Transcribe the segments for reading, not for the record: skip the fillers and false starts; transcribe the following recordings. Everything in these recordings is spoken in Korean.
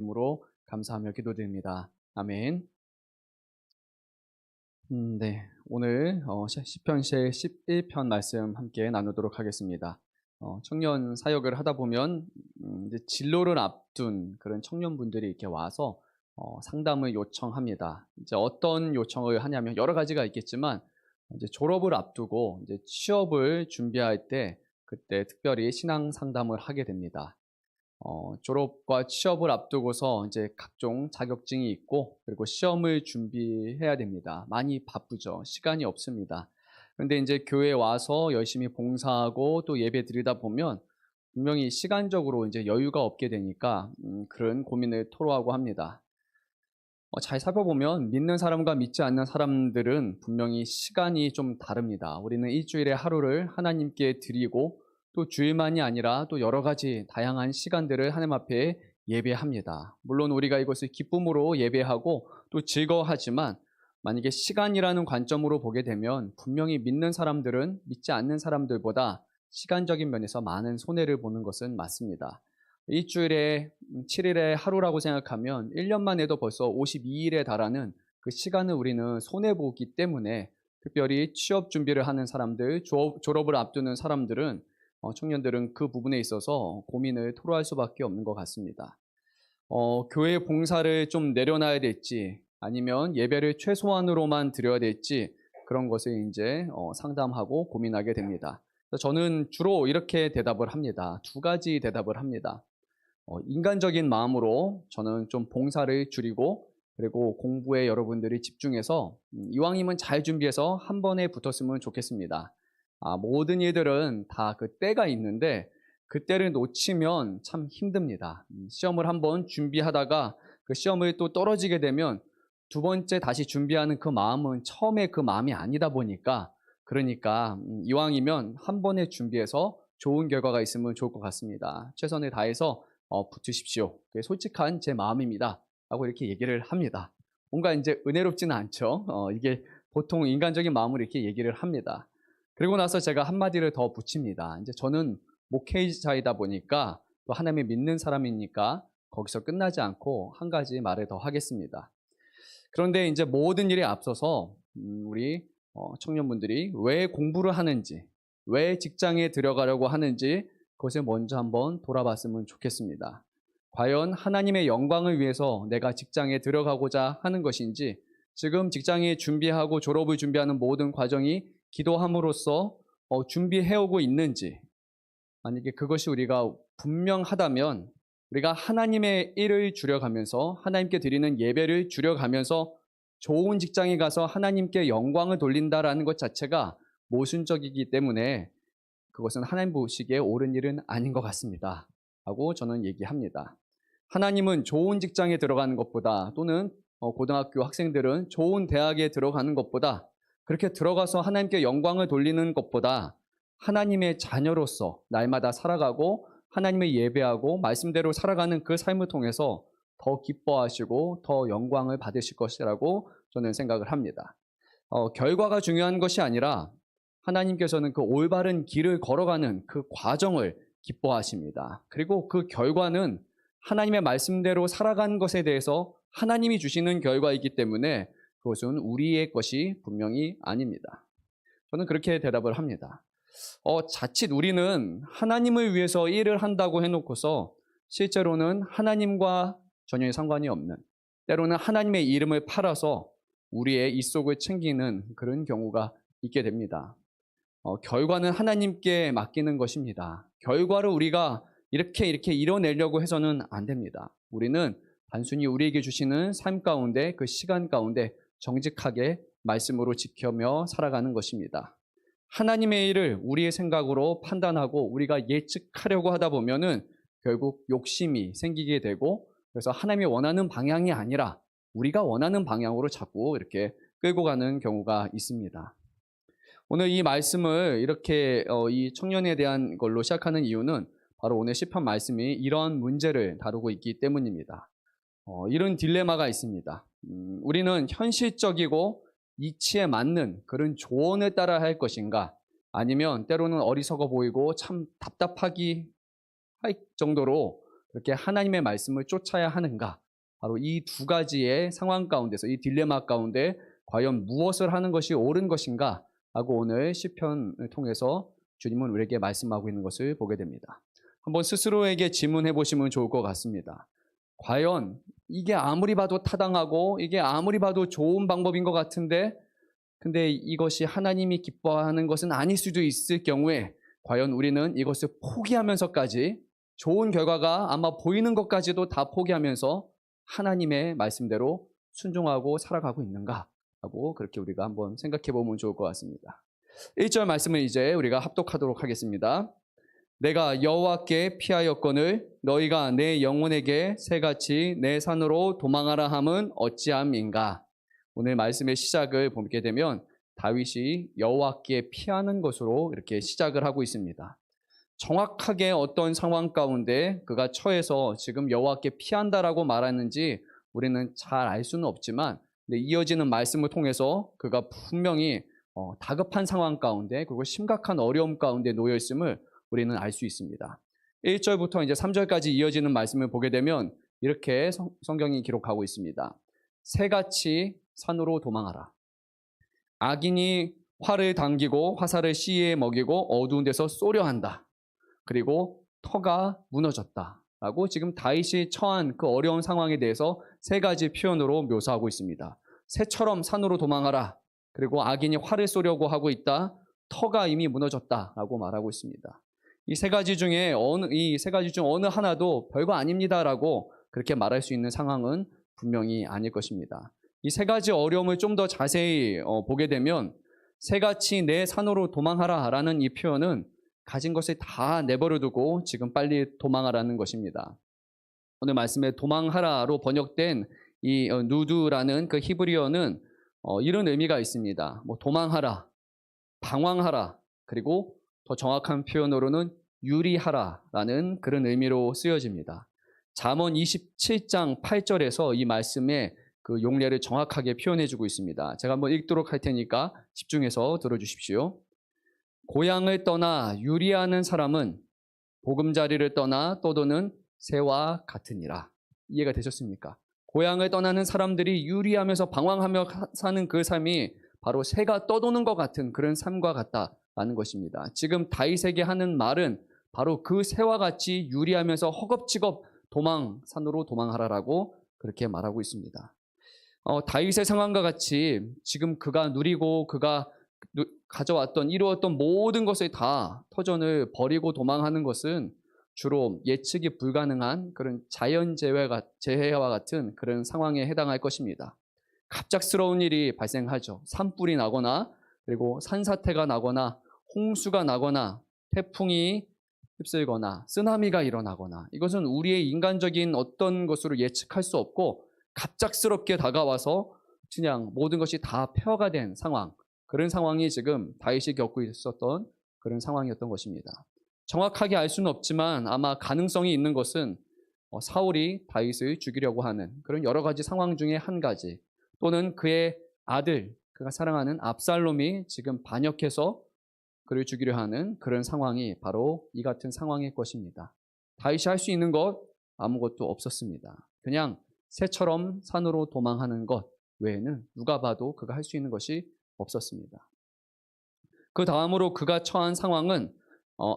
이름으로 감사하며 기도드립니다. 아멘. 네. 오늘 시편 제 11편 말씀 함께 나누도록 하겠습니다. 청년 사역을 하다 보면 이제 진로를 앞둔 그런 청년분들이 이렇게 와서 상담을 요청합니다. 이제 어떤 요청을 하냐면 여러 가지가 있겠지만 이제 졸업을 앞두고 이제 취업을 준비할 때 그때 특별히 신앙 상담을 하게 됩니다. 졸업과 취업을 앞두고서 이제 각종 자격증이 있고 그리고 시험을 준비해야 됩니다. 많이 바쁘죠. 시간이 없습니다. 그런데 이제 교회에 와서 열심히 봉사하고 또 예배 드리다 보면 분명히 시간적으로 이제 여유가 없게 되니까 그런 고민을 토로하고 합니다. 잘 살펴보면 믿는 사람과 믿지 않는 사람들은 분명히 시간이 좀 다릅니다. 우리는 일주일에 하루를 하나님께 드리고 또 주일만이 아니라 또 여러 가지 다양한 시간들을 하나님 앞에 예배합니다. 물론 우리가 이것을 기쁨으로 예배하고 또 즐거워하지만 만약에 시간이라는 관점으로 보게 되면 분명히 믿는 사람들은 믿지 않는 사람들보다 시간적인 면에서 많은 손해를 보는 것은 맞습니다. 일주일에 7일의 하루라고 생각하면 1년만 해도 벌써 52일에 달하는 그 시간을 우리는 손해보기 때문에 특별히 취업 준비를 하는 사람들, 졸업을 앞두는 사람들은 청년들은 그 부분에 있어서 고민을 토로할 수밖에 없는 것 같습니다. 교회 봉사를 좀 내려놔야 될지 아니면 예배를 최소한으로만 드려야 될지 그런 것을 이제 상담하고 고민하게 됩니다. 저는 주로 이렇게 대답을 합니다. 두 가지 대답을 합니다. 인간적인 마음으로 저는 좀 봉사를 줄이고 그리고 공부에 여러분들이 집중해서 이왕이면 잘 준비해서 한 번에 붙었으면 좋겠습니다. 모든 일들은 다 그 때가 있는데 그 때를 놓치면 참 힘듭니다. 시험을 한번 준비하다가 그 시험을 또 떨어지게 되면 두 번째 다시 준비하는 그 마음은 처음에 그 마음이 아니다 보니까 그러니까 이왕이면 한 번에 준비해서 좋은 결과가 있으면 좋을 것 같습니다. 최선을 다해서 붙으십시오. 그게 솔직한 제 마음입니다. 라고 이렇게 얘기를 합니다. 뭔가 이제 은혜롭지는 않죠. 이게 보통 인간적인 마음으로 이렇게 얘기를 합니다. 그리고 나서 제가 한마디를 더 붙입니다. 이제 저는 목회자이다 보니까 또 하나님을 믿는 사람이니까 거기서 끝나지 않고 한 가지 말을 더 하겠습니다. 그런데 이제 모든 일에 앞서서 우리 청년분들이 왜 공부를 하는지, 왜 직장에 들어가려고 하는지 그것을 먼저 한번 돌아봤으면 좋겠습니다. 과연 하나님의 영광을 위해서 내가 직장에 들어가고자 하는 것인지 지금 직장에 준비하고 졸업을 준비하는 모든 과정이 기도함으로써 준비해오고 있는지 만약에 그것이 우리가 분명하다면 우리가 하나님의 일을 줄여가면서 하나님께 드리는 예배를 줄여가면서 좋은 직장에 가서 하나님께 영광을 돌린다라는 것 자체가 모순적이기 때문에 그것은 하나님 보시기에 옳은 일은 아닌 것 같습니다. 라고 저는 얘기합니다. 하나님은 좋은 직장에 들어가는 것보다 또는 고등학교 학생들은 좋은 대학에 들어가는 것보다 그렇게 들어가서 하나님께 영광을 돌리는 것보다 하나님의 자녀로서 날마다 살아가고 하나님을 예배하고 말씀대로 살아가는 그 삶을 통해서 더 기뻐하시고 더 영광을 받으실 것이라고 저는 생각을 합니다. 결과가 중요한 것이 아니라 하나님께서는 그 올바른 길을 걸어가는 그 과정을 기뻐하십니다. 그리고 그 결과는 하나님의 말씀대로 살아가는 것에 대해서 하나님이 주시는 결과이기 때문에 그것은 우리의 것이 분명히 아닙니다. 저는 그렇게 대답을 합니다. 자칫 우리는 하나님을 위해서 일을 한다고 해놓고서 실제로는 하나님과 전혀 상관이 없는 때로는 하나님의 이름을 팔아서 우리의 입속을 챙기는 그런 경우가 있게 됩니다. 결과는 하나님께 맡기는 것입니다. 결과를 우리가 이렇게 이뤄내려고 해서는 안 됩니다. 우리는 단순히 우리에게 주시는 삶 가운데 그 시간 가운데 정직하게 말씀으로 지켜며 살아가는 것입니다. 하나님의 일을 우리의 생각으로 판단하고 우리가 예측하려고 하다 보면은 결국 욕심이 생기게 되고 그래서 하나님이 원하는 방향이 아니라 우리가 원하는 방향으로 자꾸 이렇게 끌고 가는 경우가 있습니다. 오늘 이 말씀을 이렇게 이 청년에 대한 걸로 시작하는 이유는 바로 오늘 시편 말씀이 이런 문제를 다루고 있기 때문입니다. 이런 딜레마가 있습니다. 우리는 현실적이고 이치에 맞는 그런 조언을 따라 할 것인가 아니면 때로는 어리석어 보이고 참 답답하기 할 정도로 그렇게 하나님의 말씀을 쫓아야 하는가? 바로 이 두 가지의 상황 가운데서 이 딜레마 가운데 과연 무엇을 하는 것이 옳은 것인가? 하고 오늘 시편을 통해서 주님은 우리에게 말씀하고 있는 것을 보게 됩니다. 한번 스스로에게 질문해 보시면 좋을 것 같습니다. 과연 이게 아무리 봐도 타당하고 이게 아무리 봐도 좋은 방법인 것 같은데 근데 이것이 하나님이 기뻐하는 것은 아닐 수도 있을 경우에 과연 우리는 이것을 포기하면서까지 좋은 결과가 아마 보이는 것까지도 다 포기하면서 하나님의 말씀대로 순종하고 살아가고 있는가 하고 그렇게 우리가 한번 생각해 보면 좋을 것 같습니다. 1절 말씀을 이제 우리가 합독하도록 하겠습니다. 내가 여호와께 피하였거늘 너희가 내 영혼에게 새같이 내 산으로 도망하라 함은 어찌함인가. 오늘 말씀의 시작을 보게 되면 다윗이 여호와께 피하는 것으로 이렇게 시작을 하고 있습니다. 정확하게 어떤 상황 가운데 그가 처해서 지금 여호와께 피한다라고 말하는지 우리는 잘 알 수는 없지만 이어지는 말씀을 통해서 그가 분명히 다급한 상황 가운데 그리고 심각한 어려움 가운데 놓여 있음을 우리는 알 수 있습니다. 1절부터 이제 3절까지 이어지는 말씀을 보게 되면 이렇게 성경이 기록하고 있습니다. 새같이 산으로 도망하라. 악인이 활을 당기고 화살을 시에 먹이고 어두운 데서 쏘려 한다. 그리고 터가 무너졌다. 라고 지금 다윗이 처한 그 어려운 상황에 대해서 세 가지 표현으로 묘사하고 있습니다. 새처럼 산으로 도망하라. 그리고 악인이 활을 쏘려고 하고 있다. 터가 이미 무너졌다. 라고 말하고 있습니다. 이 세 가지 중 어느 하나도 별거 아닙니다라고 그렇게 말할 수 있는 상황은 분명히 아닐 것입니다. 이 세 가지 어려움을 좀 더 자세히 보게 되면 새같이 내 산으로 도망하라라는 이 표현은 가진 것을 다 내버려 두고 지금 빨리 도망하라는 것입니다. 오늘 말씀에 도망하라로 번역된 이 누드라는 그 히브리어는 이런 의미가 있습니다. 도망하라, 방황하라, 그리고 더 정확한 표현으로는 유리하라라는 그런 의미로 쓰여집니다. 잠언 27장 8절에서 이 말씀의 그 용례를 정확하게 표현해주고 있습니다. 제가 한번 읽도록 할 테니까 집중해서 들어주십시오. 고향을 떠나 유리하는 사람은 보금자리를 떠나 떠도는 새와 같으니라. 이해가 되셨습니까? 고향을 떠나는 사람들이 유리하면서 방황하며 사는 그 삶이 바로 새가 떠도는 것 같은 그런 삶과 같다라는 것입니다. 지금 다윗에게 하는 말은 바로 그 새와 같이 유리하면서 허겁지겁 산으로 도망하라라고 그렇게 말하고 있습니다. 다윗의 상황과 같이 지금 그가 누리고 그가 이루었던 모든 것을 다 터전을 버리고 도망하는 것은 주로 예측이 불가능한 그런 자연재해와 같은 그런 상황에 해당할 것입니다. 갑작스러운 일이 발생하죠. 산불이 나거나 그리고 산사태가 나거나 홍수가 나거나 태풍이 휩쓸거나 쓰나미가 일어나거나 이것은 우리의 인간적인 어떤 것으로 예측할 수 없고 갑작스럽게 다가와서 그냥 모든 것이 다 폐허가 된 상황, 그런 상황이 지금 다윗이 겪고 있었던 그런 상황이었던 것입니다. 정확하게 알 수는 없지만 아마 가능성이 있는 것은 사울이 다윗을 죽이려고 하는 그런 여러 가지 상황 중에 한 가지, 또는 그의 아들, 그가 사랑하는 압살롬이 지금 반역해서 그를 죽이려 하는 그런 상황이 바로 이 같은 상황일 것입니다. 다윗이 할 수 있는 것 아무것도 없었습니다. 그냥 새처럼 산으로 도망하는 것 외에는 누가 봐도 그가 할 수 있는 것이 없었습니다. 그 다음으로 그가 처한 상황은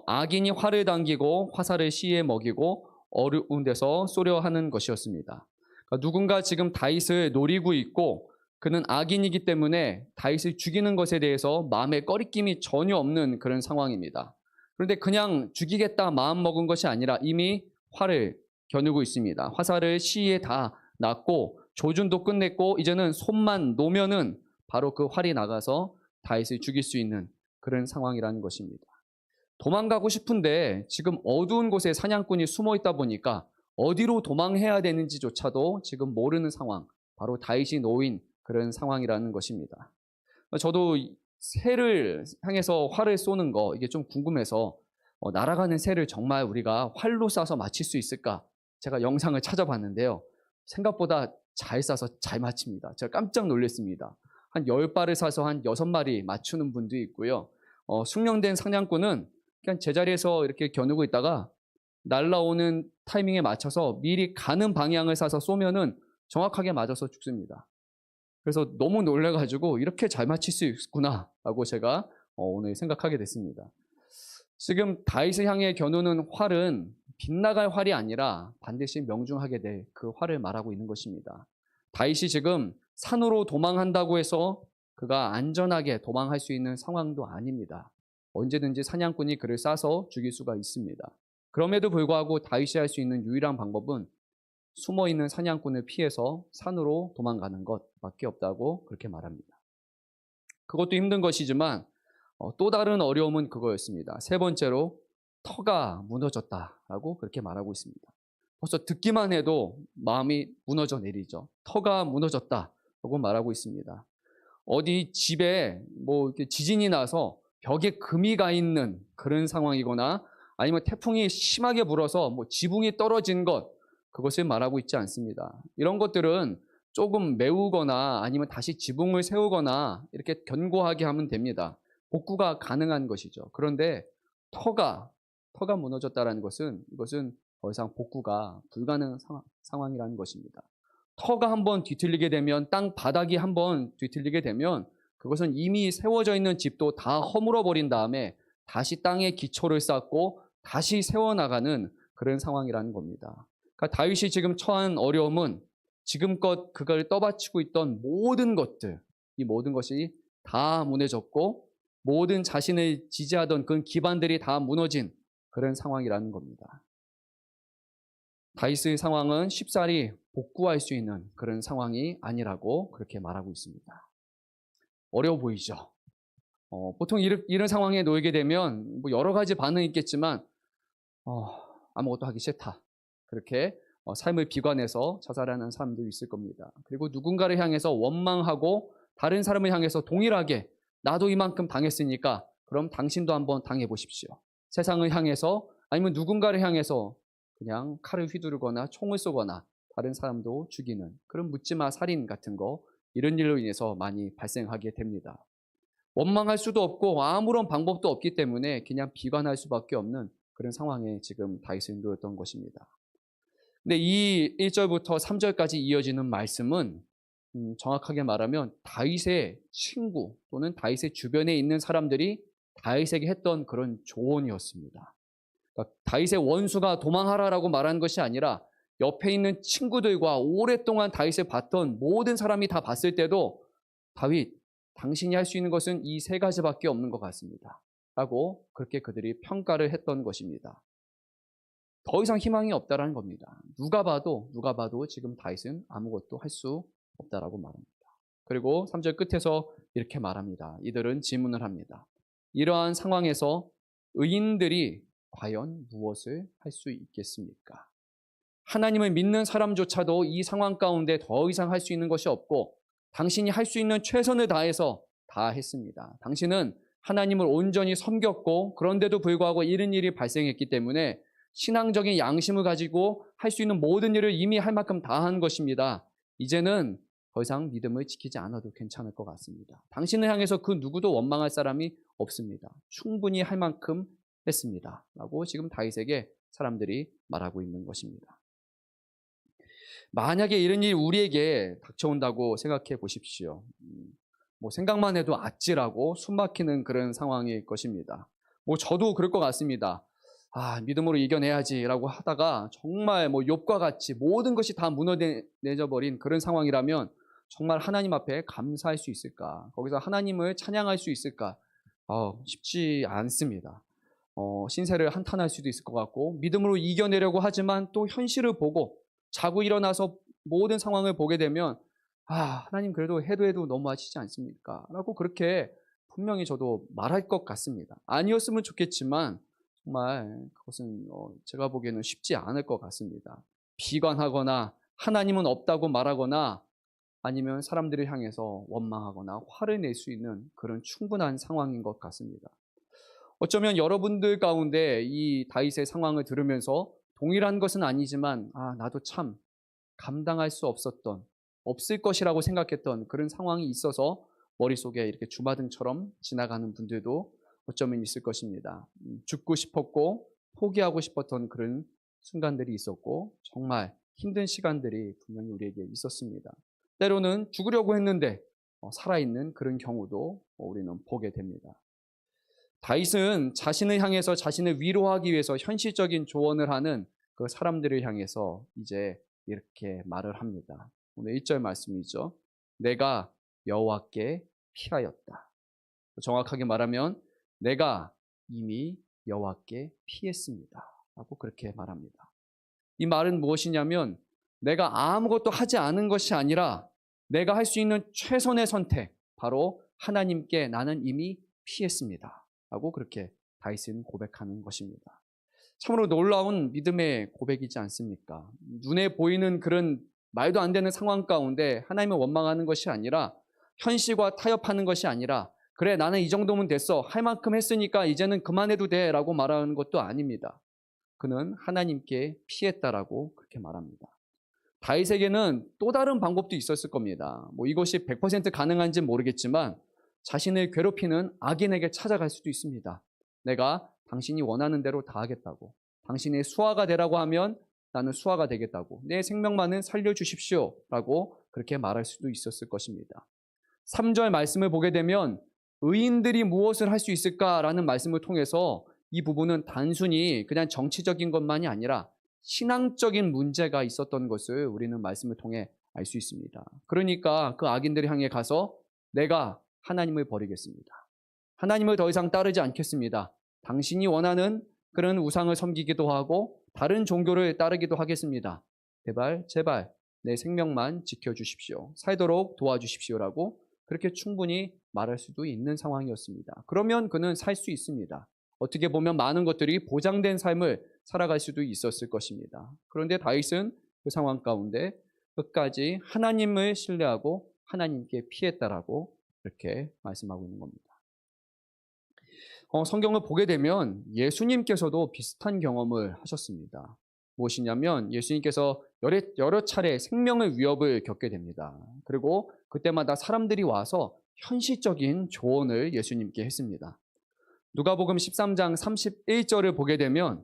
악인이 활을 당기고 화살을 시에 먹이고 어두운 데서 쏘려 하는 것이었습니다. 그러니까 누군가 지금 다윗을 노리고 있고 그는 악인이기 때문에 다윗을 죽이는 것에 대해서 마음에 꺼리낌이 전혀 없는 그런 상황입니다. 그런데 그냥 죽이겠다 마음먹은 것이 아니라 이미 활을 겨누고 있습니다. 화살을 시에 다 놨고 조준도 끝냈고 이제는 손만 놓으면은 바로 그 활이 나가서 다윗을 죽일 수 있는 그런 상황이라는 것입니다. 도망가고 싶은데 지금 어두운 곳에 사냥꾼이 숨어 있다 보니까 어디로 도망해야 되는지조차도 지금 모르는 상황, 바로 다윗이 놓인 그런 상황이라는 것입니다. 저도 새를 향해서 활을 쏘는 거 이게 좀 궁금해서 날아가는 새를 정말 우리가 활로 쏴서 맞힐 수 있을까? 제가 영상을 찾아봤는데요. 생각보다 잘 쏴서 잘 맞춥니다. 제가 깜짝 놀랐습니다. 한 10발을 쏴서 한 6마리 맞추는 분도 있고요. 숙련된 사냥꾼은 그냥 제자리에서 이렇게 겨누고 있다가 날라오는 타이밍에 맞춰서 미리 가는 방향을 쏴서 쏘면은 정확하게 맞아서 죽습니다. 그래서 너무 놀래가지고 이렇게 잘 맞힐 수 있구나라고 제가 오늘 생각하게 됐습니다. 지금 다윗을 향해 겨누는 활은 빗나갈 활이 아니라 반드시 명중하게 될 그 활을 말하고 있는 것입니다. 다윗이 지금 산으로 도망한다고 해서 그가 안전하게 도망할 수 있는 상황도 아닙니다. 언제든지 사냥꾼이 그를 쏴서 죽일 수가 있습니다. 그럼에도 불구하고 다윗이 할 수 있는 유일한 방법은 숨어있는 사냥꾼을 피해서 산으로 도망가는 것밖에 없다고 그렇게 말합니다. 그것도 힘든 것이지만 또 다른 어려움은 그거였습니다. 세 번째로 터가 무너졌다라고 그렇게 말하고 있습니다. 벌써 듣기만 해도 마음이 무너져 내리죠. 터가 무너졌다라고 말하고 있습니다. 어디 집에 뭐 이렇게 지진이 나서 벽에 금이 가 있는 그런 상황이거나 아니면 태풍이 심하게 불어서 뭐 지붕이 떨어진 것, 그것을 말하고 있지 않습니다. 이런 것들은 조금 메우거나 아니면 다시 지붕을 세우거나 이렇게 견고하게 하면 됩니다. 복구가 가능한 것이죠. 그런데 터가 무너졌다는 것은 이것은 더 이상 복구가 불가능한 상황이라는 것입니다. 터가 한번 뒤틀리게 되면, 땅 바닥이 한번 뒤틀리게 되면 그것은 이미 세워져 있는 집도 다 허물어 버린 다음에 다시 땅에 기초를 쌓고 다시 세워나가는 그런 상황이라는 겁니다. 그러니까 다윗이 지금 처한 어려움은 지금껏 그걸 떠받치고 있던 모든 것들, 이 모든 것이 다 무너졌고 모든 자신을 지지하던 그 기반들이 다 무너진 그런 상황이라는 겁니다. 다윗의 상황은 쉽사리 복구할 수 있는 그런 상황이 아니라고 그렇게 말하고 있습니다. 어려워 보이죠? 보통 이런 상황에 놓이게 되면 뭐 여러 가지 반응이 있겠지만 아무것도 하기 싫다. 그렇게 삶을 비관해서 자살하는 사람도 있을 겁니다. 그리고 누군가를 향해서 원망하고 다른 사람을 향해서 동일하게 나도 이만큼 당했으니까 그럼 당신도 한번 당해보십시오. 세상을 향해서 아니면 누군가를 향해서 그냥 칼을 휘두르거나 총을 쏘거나 다른 사람도 죽이는 그런 묻지마 살인 같은 거, 이런 일로 인해서 많이 발생하게 됩니다. 원망할 수도 없고 아무런 방법도 없기 때문에 그냥 비관할 수밖에 없는 그런 상황에 지금 다윗이 놓였던 것입니다. 근데 이 1절부터 3절까지 이어지는 말씀은 정확하게 말하면 다윗의 친구 또는 다윗의 주변에 있는 사람들이 다윗에게 했던 그런 조언이었습니다. 그러니까 다윗의 원수가 도망하라라고 말한 것이 아니라 옆에 있는 친구들과 오랫동안 다윗을 봤던 모든 사람이 다 봤을 때도 다윗, 당신이 할 수 있는 것은 이 세 가지밖에 없는 것 같습니다. 라고 그렇게 그들이 평가를 했던 것입니다. 더 이상 희망이 없다라는 겁니다. 누가 봐도 지금 다윗은 아무것도 할 수 없다라고 말합니다. 그리고 3절 끝에서 이렇게 말합니다. 이들은 질문을 합니다. 이러한 상황에서 의인들이 과연 무엇을 할 수 있겠습니까? 하나님을 믿는 사람조차도 이 상황 가운데 더 이상 할 수 있는 것이 없고 당신이 할 수 있는 최선을 다해서 다 했습니다. 당신은 하나님을 온전히 섬겼고 그런데도 불구하고 이런 일이 발생했기 때문에 신앙적인 양심을 가지고 할 수 있는 모든 일을 이미 할 만큼 다 한 것입니다. 이제는 더 이상 믿음을 지키지 않아도 괜찮을 것 같습니다. 당신을 향해서 그 누구도 원망할 사람이 없습니다. 충분히 할 만큼 했습니다. 라고 지금 다윗에게 사람들이 말하고 있는 것입니다. 만약에 이런 일이 우리에게 닥쳐온다고 생각해 보십시오. 뭐 생각만 해도 아찔하고 숨막히는 그런 상황일 것입니다. 뭐 저도 그럴 것 같습니다. 믿음으로 이겨내야지라고 하다가 정말 뭐 욥과 같이 모든 것이 다 무너져 버린 그런 상황이라면 정말 하나님 앞에 감사할 수 있을까? 거기서 하나님을 찬양할 수 있을까? 쉽지 않습니다. 신세를 한탄할 수도 있을 것 같고 믿음으로 이겨내려고 하지만 또 현실을 보고 자고 일어나서 모든 상황을 보게 되면 하나님 그래도 해도 너무하시지 않습니까? 라고 그렇게 분명히 저도 말할 것 같습니다. 아니었으면 좋겠지만 정말 그것은 제가 보기에는 쉽지 않을 것 같습니다. 비관하거나 하나님은 없다고 말하거나 아니면 사람들을 향해서 원망하거나 화를 낼 수 있는 그런 충분한 상황인 것 같습니다. 어쩌면 여러분들 가운데 이 다윗의 상황을 들으면서 동일한 것은 아니지만 나도 참 감당할 수 없을 것이라고 생각했던 그런 상황이 있어서 머릿속에 이렇게 주마등처럼 지나가는 분들도 어쩌면 있을 것입니다. 죽고 싶었고 포기하고 싶었던 그런 순간들이 있었고 정말 힘든 시간들이 분명히 우리에게 있었습니다. 때로는 죽으려고 했는데 살아있는 그런 경우도 우리는 보게 됩니다. 다윗은 자신을 향해서 자신을 위로하기 위해서 현실적인 조언을 하는 그 사람들을 향해서 이제 이렇게 말을 합니다. 오늘 1절 말씀이죠. 내가 여호와께 피하였다. 정확하게 말하면 내가 이미 여호와께 피했습니다. 라고 그렇게 말합니다. 이 말은 무엇이냐면 내가 아무것도 하지 않은 것이 아니라 내가 할 수 있는 최선의 선택, 바로 하나님께 나는 이미 피했습니다. 라고 그렇게 다윗은 고백하는 것입니다. 참으로 놀라운 믿음의 고백이지 않습니까? 눈에 보이는 그런 말도 안 되는 상황 가운데 하나님을 원망하는 것이 아니라 현실과 타협하는 것이 아니라 그래 나는 이 정도면 됐어. 할 만큼 했으니까 이제는 그만해도 돼 라고 말하는 것도 아닙니다. 그는 하나님께 피했다라고 그렇게 말합니다. 다윗에게는 또 다른 방법도 있었을 겁니다. 이것이 100% 가능한지는 모르겠지만 자신을 괴롭히는 악인에게 찾아갈 수도 있습니다. 내가 당신이 원하는 대로 다 하겠다고. 당신의 수하가 되라고 하면 나는 수하가 되겠다고. 내 생명만은 살려주십시오. 라고 그렇게 말할 수도 있었을 것입니다. 3절 말씀을 보게 되면 의인들이 무엇을 할 수 있을까라는 말씀을 통해서 이 부분은 단순히 그냥 정치적인 것만이 아니라 신앙적인 문제가 있었던 것을 우리는 말씀을 통해 알 수 있습니다. 그러니까 그 악인들을 향해 가서 내가 하나님을 버리겠습니다. 하나님을 더 이상 따르지 않겠습니다. 당신이 원하는 그런 우상을 섬기기도 하고 다른 종교를 따르기도 하겠습니다. 제발 내 생명만 지켜주십시오. 살도록 도와주십시오라고 그렇게 충분히 말할 수도 있는 상황이었습니다. 그러면 그는 살 수 있습니다. 어떻게 보면 많은 것들이 보장된 삶을 살아갈 수도 있었을 것입니다. 그런데 다윗은 그 상황 가운데 끝까지 하나님을 신뢰하고 하나님께 피했다라고 이렇게 말씀하고 있는 겁니다. 성경을 보게 되면 예수님께서도 비슷한 경험을 하셨습니다. 무엇이냐면 예수님께서 여러 차례 생명의 위협을 겪게 됩니다. 그리고 그때마다 사람들이 와서 현실적인 조언을 예수님께 했습니다. 누가복음 13장 31절을 보게 되면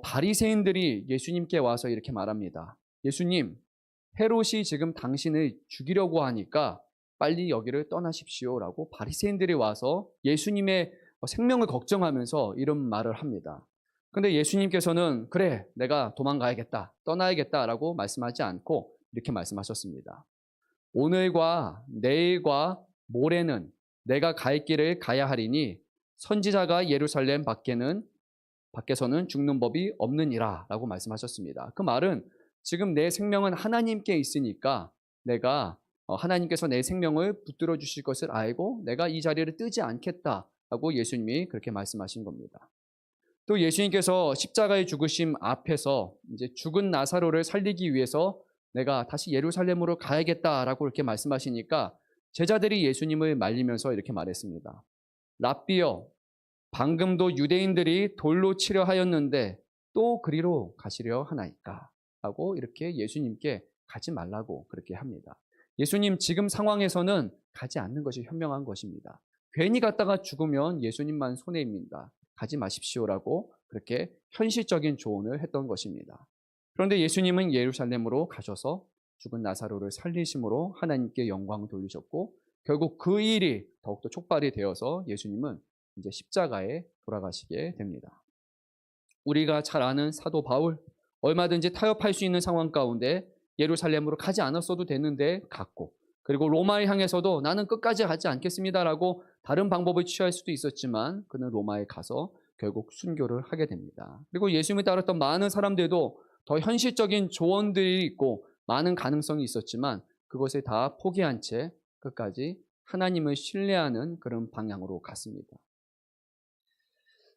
바리새인들이 예수님께 와서 이렇게 말합니다. 예수님, 헤롯이 지금 당신을 죽이려고 하니까 빨리 여기를 떠나십시오라고 바리새인들이 와서 예수님의 생명을 걱정하면서 이런 말을 합니다. 그런데 예수님께서는 그래, 내가 도망가야겠다, 떠나야겠다라고 말씀하지 않고 이렇게 말씀하셨습니다. 오늘과 내일과 모레는 내가 갈 길을 가야 하리니 선지자가 예루살렘 밖에서는 죽는 법이 없느니라 라고 말씀하셨습니다. 그 말은 지금 내 생명은 하나님께 있으니까 내가 하나님께서 내 생명을 붙들어 주실 것을 알고 내가 이 자리를 뜨지 않겠다라고 예수님이 그렇게 말씀하신 겁니다. 또 예수님께서 십자가의 죽으심 앞에서 이제 죽은 나사로를 살리기 위해서 내가 다시 예루살렘으로 가야겠다라고 이렇게 말씀하시니까 제자들이 예수님을 말리면서 이렇게 말했습니다. 랍비여, 방금도 유대인들이 돌로 치려 하였는데 또 그리로 가시려 하나이까? 하고 이렇게 예수님께 가지 말라고 그렇게 합니다. 예수님 지금 상황에서는 가지 않는 것이 현명한 것입니다. 괜히 갔다가 죽으면 예수님만 손해입니다. 가지 마십시오라고 그렇게 현실적인 조언을 했던 것입니다. 그런데 예수님은 예루살렘으로 가셔서 죽은 나사로를 살리심으로 하나님께 영광 돌리셨고 결국 그 일이 더욱더 촉발이 되어서 예수님은 이제 십자가에 돌아가시게 됩니다. 우리가 잘 아는 사도 바울, 얼마든지 타협할 수 있는 상황 가운데 예루살렘으로 가지 않았어도 되는데 갔고, 그리고 로마에 향해서도 나는 끝까지 가지 않겠습니다라고 다른 방법을 취할 수도 있었지만 그는 로마에 가서 결국 순교를 하게 됩니다. 그리고 예수님을 따랐던 많은 사람들도 더 현실적인 조언들이 있고 많은 가능성이 있었지만 그것을 다 포기한 채 끝까지 하나님을 신뢰하는 그런 방향으로 갔습니다.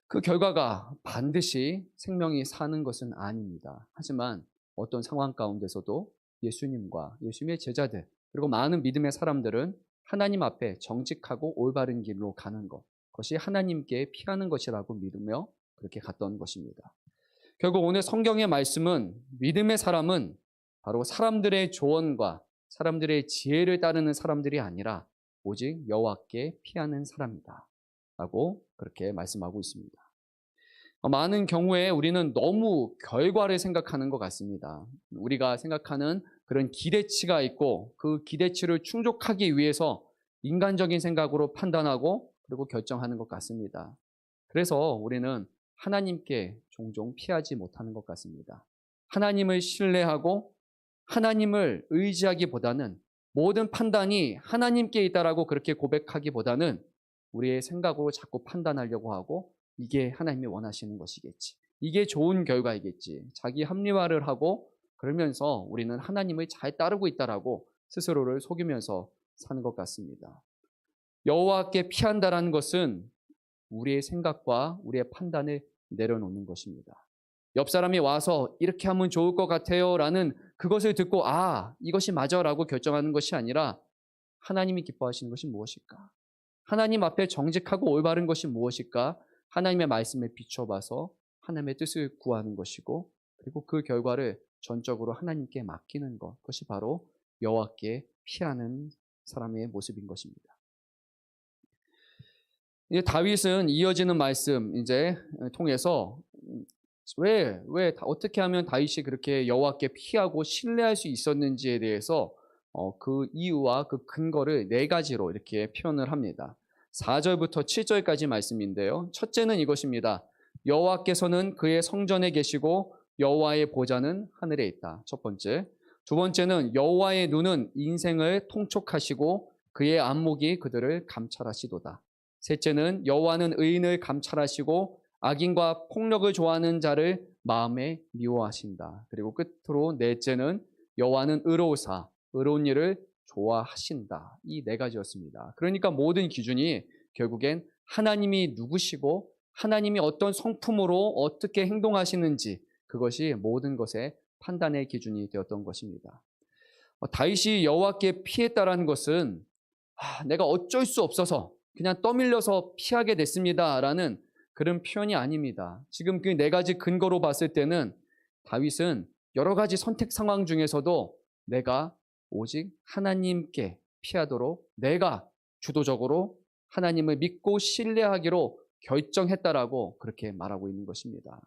그 결과가 반드시 생명이 사는 것은 아닙니다. 하지만 어떤 상황 가운데서도 예수님과 예수님의 제자들 그리고 많은 믿음의 사람들은 하나님 앞에 정직하고 올바른 길로 가는 것, 그것이 하나님께 피하는 것이라고 믿으며 그렇게 갔던 것입니다. 결국 오늘 성경의 말씀은 믿음의 사람은 바로 사람들의 조언과 사람들의 지혜를 따르는 사람들이 아니라 오직 여호와께 피하는 사람이다 라고 그렇게 말씀하고 있습니다. 많은 경우에 우리는 너무 결과를 생각하는 것 같습니다. 우리가 생각하는 그런 기대치가 있고 그 기대치를 충족하기 위해서 인간적인 생각으로 판단하고 그리고 결정하는 것 같습니다. 그래서 우리는 하나님께 종종 피하지 못하는 것 같습니다. 하나님을 신뢰하고 하나님을 의지하기보다는 모든 판단이 하나님께 있다라고 그렇게 고백하기보다는 우리의 생각으로 자꾸 판단하려고 하고 이게 하나님이 원하시는 것이겠지. 이게 좋은 결과이겠지. 자기 합리화를 하고 그러면서 우리는 하나님을 잘 따르고 있다라고 스스로를 속이면서 사는 것 같습니다. 여호와께 피한다라는 것은 우리의 생각과 우리의 판단을 내려놓는 것입니다. 옆 사람이 와서 이렇게 하면 좋을 것 같아요 라는 그것을 듣고 이것이 맞아 라고 결정하는 것이 아니라 하나님이 기뻐하시는 것이 무엇일까? 하나님 앞에 정직하고 올바른 것이 무엇일까? 하나님의 말씀에 비춰봐서 하나님의 뜻을 구하는 것이고 그리고 그 결과를 전적으로 하나님께 맡기는 것, 그것이 바로 여호와께 피하는 사람의 모습인 것입니다. 이제 다윗은 이어지는 말씀 이제 통해서 어떻게 하면 다윗이 그렇게 여호와께 피하고 신뢰할 수 있었는지에 대해서 그 이유와 그 근거를 4가지로 이렇게 표현을 합니다. 4절부터 7절까지 말씀인데요. 첫째는 이것입니다. 여호와께서는 그의 성전에 계시고 여호와의 보좌는 하늘에 있다. 첫 번째. 두 번째는 여호와의 눈은 인생을 통촉하시고 그의 안목이 그들을 감찰하시도다. 셋째는 여호와는 의인을 감찰하시고 악인과 폭력을 좋아하는 자를 마음에 미워하신다. 그리고 끝으로 넷째는 여호와는 의로우사 의로운 일을 좋아하신다. 이 4가지였습니다. 그러니까 모든 기준이 결국엔 하나님이 누구시고 하나님이 어떤 성품으로 어떻게 행동하시는지 그것이 모든 것의 판단의 기준이 되었던 것입니다. 다윗이 여호와께 피했다라는 것은 내가 어쩔 수 없어서 그냥 떠밀려서 피하게 됐습니다라는 그런 표현이 아닙니다. 지금 그 4가지 근거로 봤을 때는 다윗은 여러 가지 선택 상황 중에서도 내가 오직 하나님께 피하도록 내가 주도적으로 하나님을 믿고 신뢰하기로 결정했다라고 그렇게 말하고 있는 것입니다.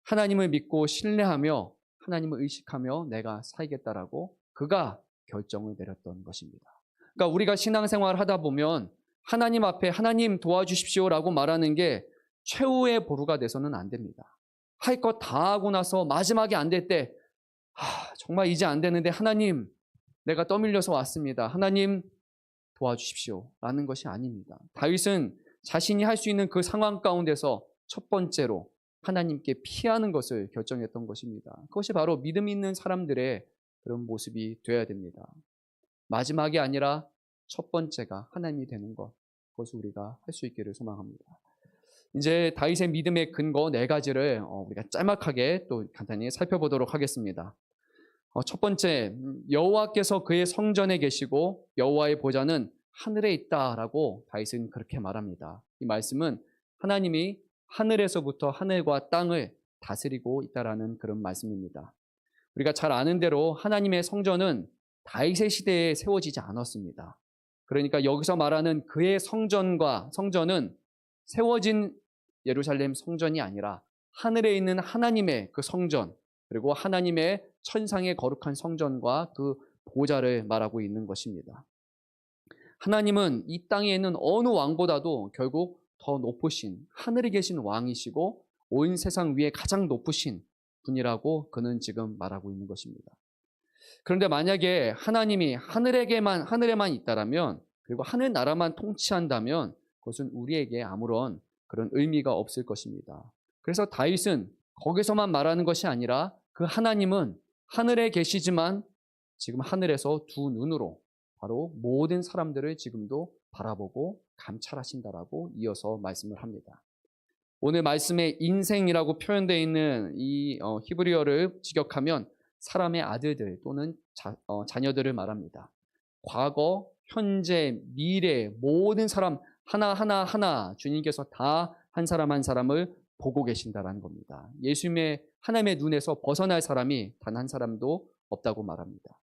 하나님을 믿고 신뢰하며 하나님을 의식하며 내가 살겠다라고 그가 결정을 내렸던 것입니다. 그러니까 우리가 신앙생활을 하다 보면 하나님 앞에 하나님 도와주십시오라고 말하는 게 최후의 보루가 돼서는 안 됩니다. 할 것 다 하고 나서 마지막에 안 될 때 정말 이제 안 되는데 하나님 내가 떠밀려서 왔습니다. 하나님 도와주십시오 라는 것이 아닙니다. 다윗은 자신이 할 수 있는 그 상황 가운데서 첫 번째로 하나님께 피하는 것을 결정했던 것입니다. 그것이 바로 믿음 있는 사람들의 그런 모습이 되어야 됩니다. 마지막이 아니라 첫 번째가 하나님이 되는 것, 그것을 우리가 할 수 있기를 소망합니다. 이제 다윗의 믿음의 근거 4가지를 우리가 짤막하게 또 간단히 살펴보도록 하겠습니다. 첫 번째, 여호와께서 그의 성전에 계시고 여호와의 보좌는 하늘에 있다라고 다윗은 그렇게 말합니다. 이 말씀은 하나님이 하늘에서부터 하늘과 땅을 다스리고 있다라는 그런 말씀입니다. 우리가 잘 아는 대로 하나님의 성전은 다윗의 시대에 세워지지 않았습니다. 그러니까 여기서 말하는 그의 성전은 세워진 예루살렘 성전이 아니라 하늘에 있는 하나님의 그 성전, 그리고 하나님의 천상의 거룩한 성전과 그 보좌를 말하고 있는 것입니다. 하나님은 이 땅에 있는 어느 왕보다도 결국 더 높으신 하늘에 계신 왕이시고 온 세상 위에 가장 높으신 분이라고 그는 지금 말하고 있는 것입니다. 그런데 만약에 하나님이 하늘에만 있다라면 그리고 하늘 나라만 통치한다면 그것은 우리에게 아무런 그런 의미가 없을 것입니다. 그래서 다윗은 거기서만 말하는 것이 아니라 그 하나님은 하늘에 계시지만 지금 하늘에서 두 눈으로 바로 모든 사람들을 지금도 바라보고 감찰하신다라고 이어서 말씀을 합니다. 오늘 말씀에 인생이라고 표현되어 있는 이 히브리어를 직역하면 사람의 아들들 또는 자녀들을 말합니다. 과거, 현재, 미래 모든 사람 하나 주님께서 다 한 사람 한 사람을 보고 계신다라는 겁니다. 예수님의 하나님의 눈에서 벗어날 사람이 단 한 사람도 없다고 말합니다.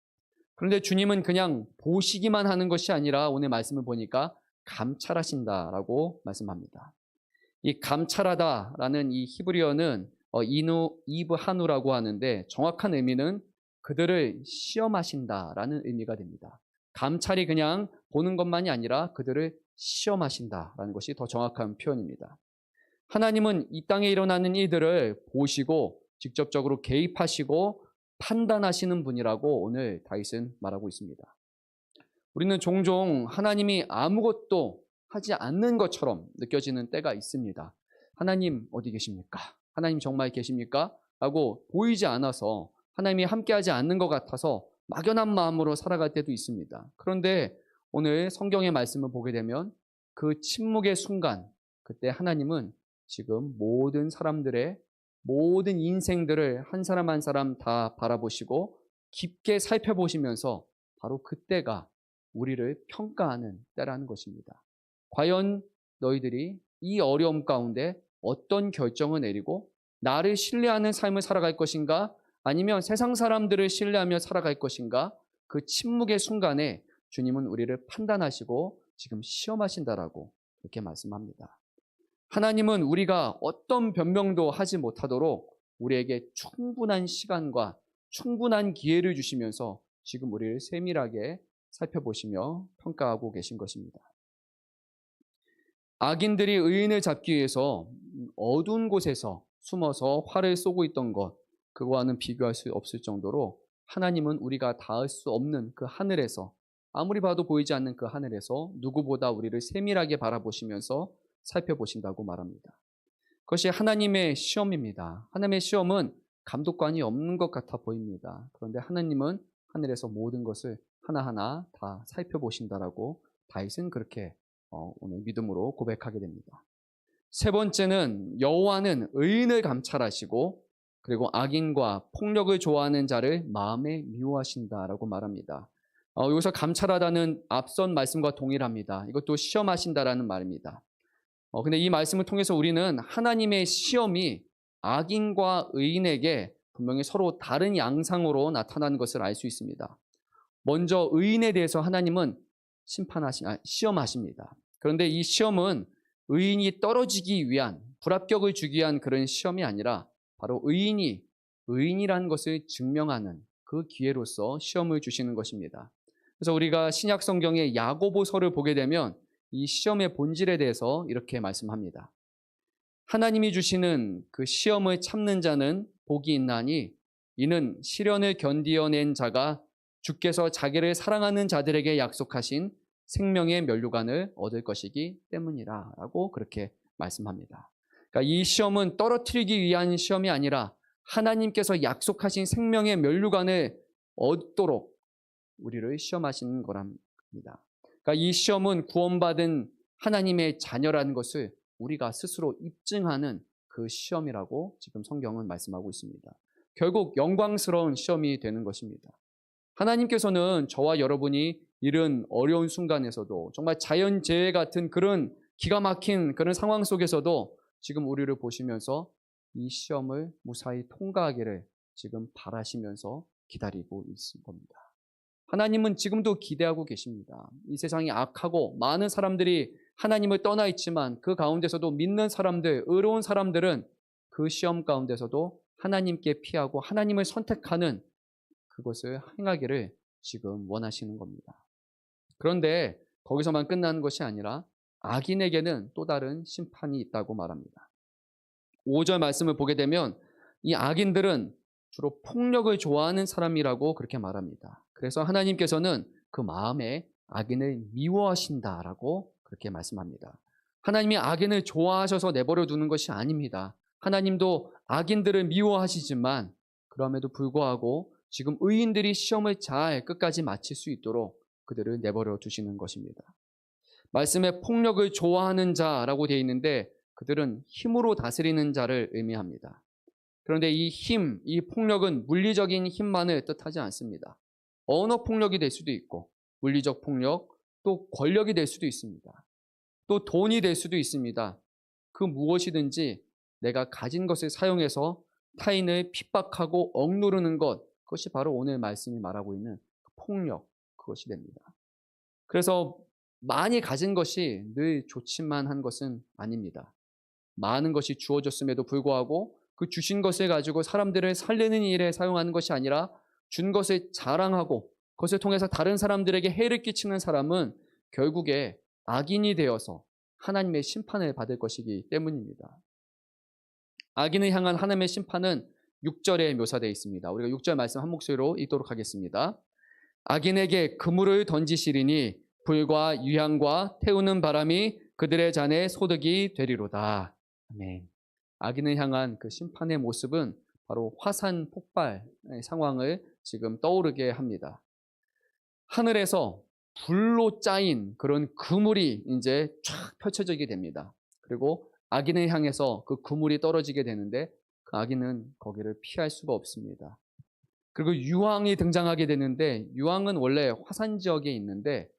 그런데 주님은 그냥 보시기만 하는 것이 아니라 오늘 말씀을 보니까 감찰하신다라고 말씀합니다. 이 감찰하다라는 이 히브리어는 이브 하누라고 하는데 정확한 의미는 그들을 시험하신다라는 의미가 됩니다. 감찰이 그냥 보는 것만이 아니라 그들을 시험하신다라는 것이 더 정확한 표현입니다. 하나님은 이 땅에 일어나는 일들을 보시고 직접적으로 개입하시고 판단하시는 분이라고 오늘 다윗은 말하고 있습니다. 우리는 종종 하나님이 아무것도 하지 않는 것처럼 느껴지는 때가 있습니다. 하나님 어디 계십니까? 하나님 정말 계십니까? 라고 보이지 않아서 하나님이 함께하지 않는 것 같아서 막연한 마음으로 살아갈 때도 있습니다. 그런데 오늘 성경의 말씀을 보게 되면 그 침묵의 순간, 그때 하나님은 지금 모든 사람들의 모든 인생들을 한 사람 한 사람 다 바라보시고 깊게 살펴보시면서 바로 그때가 우리를 평가하는 때라는 것입니다. 과연 너희들이 이 어려움 가운데 어떤 결정을 내리고 나를 신뢰하는 삶을 살아갈 것인가? 아니면 세상 사람들을 신뢰하며 살아갈 것인가? 그 침묵의 순간에 주님은 우리를 판단하시고 지금 시험하신다라고 그렇게 말씀합니다. 하나님은 우리가 어떤 변명도 하지 못하도록 우리에게 충분한 시간과 충분한 기회를 주시면서 지금 우리를 세밀하게 살펴보시며 평가하고 계신 것입니다. 악인들이 의인을 잡기 위해서 어두운 곳에서 숨어서 활을 쏘고 있던 것, 그거와는 비교할 수 없을 정도로 하나님은 우리가 닿을 수 없는 그 하늘에서, 아무리 봐도 보이지 않는 그 하늘에서 누구보다 우리를 세밀하게 바라보시면서 살펴보신다고 말합니다. 그것이 하나님의 시험입니다. 하나님의 시험은 감독관이 없는 것 같아 보입니다. 그런데 하나님은 하늘에서 모든 것을 하나하나 다 살펴보신다라고 다윗은 그렇게 오늘 믿음으로 고백하게 됩니다. 세 번째는 여호와는 의인을 감찰하시고 그리고 악인과 폭력을 좋아하는 자를 마음에 미워하신다라고 말합니다. 여기서 감찰하다는 앞선 말씀과 동일합니다. 이것도 시험하신다라는 말입니다. 근데 이 말씀을 통해서 우리는 하나님의 시험이 악인과 의인에게 분명히 서로 다른 양상으로 나타나는 것을 알 수 있습니다. 먼저 의인에 대해서 하나님은 시험하십니다. 그런데 이 시험은 의인이 떨어지기 위한, 불합격을 주기 위한 그런 시험이 아니라 바로 의인이 의인이라는 것을 증명하는 그 기회로서 시험을 주시는 것입니다. 그래서 우리가 신약 성경의 야고보서를 보게 되면 이 시험의 본질에 대해서 이렇게 말씀합니다. 하나님이 주시는 그 시험을 참는 자는 복이 있나니 이는 시련을 견디어낸 자가 주께서 자기를 사랑하는 자들에게 약속하신 생명의 면류관을 얻을 것이기 때문이라 라고 그렇게 말씀합니다. 그러니까 이 시험은 떨어뜨리기 위한 시험이 아니라 하나님께서 약속하신 생명의 면류관을 얻도록 우리를 시험하시는 거랍니다. 그러니까 이 시험은 구원받은 하나님의 자녀라는 것을 우리가 스스로 입증하는 그 시험이라고 지금 성경은 말씀하고 있습니다. 결국 영광스러운 시험이 되는 것입니다. 하나님께서는 저와 여러분이 이런 어려운 순간에서도 정말 자연재해 같은 그런 기가 막힌 그런 상황 속에서도 지금 우리를 보시면서 이 시험을 무사히 통과하기를 지금 바라시면서 기다리고 있을 겁니다. 하나님은 지금도 기대하고 계십니다. 이 세상이 악하고 많은 사람들이 하나님을 떠나 있지만 그 가운데서도 믿는 사람들, 의로운 사람들은 그 시험 가운데서도 하나님께 피하고 하나님을 선택하는 그것을 행하기를 지금 원하시는 겁니다. 그런데 거기서만 끝나는 것이 아니라 악인에게는 또 다른 심판이 있다고 말합니다. 5절 말씀을 보게 되면 이 악인들은 주로 폭력을 좋아하는 사람이라고 그렇게 말합니다. 그래서 하나님께서는 그 마음에 악인을 미워하신다라고 그렇게 말씀합니다. 하나님이 악인을 좋아하셔서 내버려 두는 것이 아닙니다. 하나님도 악인들을 미워하시지만 그럼에도 불구하고 지금 의인들이 시험을 잘 끝까지 마칠 수 있도록 그들을 내버려 두시는 것입니다. 말씀에 폭력을 좋아하는 자라고 되어 있는데 그들은 힘으로 다스리는 자를 의미합니다. 그런데 이 힘, 이 폭력은 물리적인 힘만을 뜻하지 않습니다. 언어 폭력이 될 수도 있고 물리적 폭력, 또 권력이 될 수도 있습니다. 또 돈이 될 수도 있습니다. 그 무엇이든지 내가 가진 것을 사용해서 타인을 핍박하고 억누르는 것, 그것이 바로 오늘 말씀이 말하고 있는 폭력, 그것이 됩니다. 그래서 많이 가진 것이 늘 좋지만 한 것은 아닙니다. 많은 것이 주어졌음에도 불구하고 그 주신 것을 가지고 사람들을 살리는 일에 사용하는 것이 아니라 준 것을 자랑하고 그것을 통해서 다른 사람들에게 해를 끼치는 사람은 결국에 악인이 되어서 하나님의 심판을 받을 것이기 때문입니다. 악인을 향한 하나님의 심판은 6절에 묘사되어 있습니다. 우리가 6절 말씀 한 목소리로 읽도록 하겠습니다. 악인에게 그물을 던지시리니 불과 유향과 태우는 바람이 그들의 잔에 소득이 되리로다. 아멘. 악인을 향한 그 심판의 모습은 바로 화산 폭발의 상황을 지금 떠오르게 합니다. 하늘에서 불로 짜인 그런 그물이 이제 쫙 펼쳐지게 됩니다. 그리고 악인을 향해서 그 그물이 떨어지게 되는데 그 악인은 거기를 피할 수가 없습니다. 그리고 유황이 등장하게 되는데 유황은 원래 화산 지역에 있는데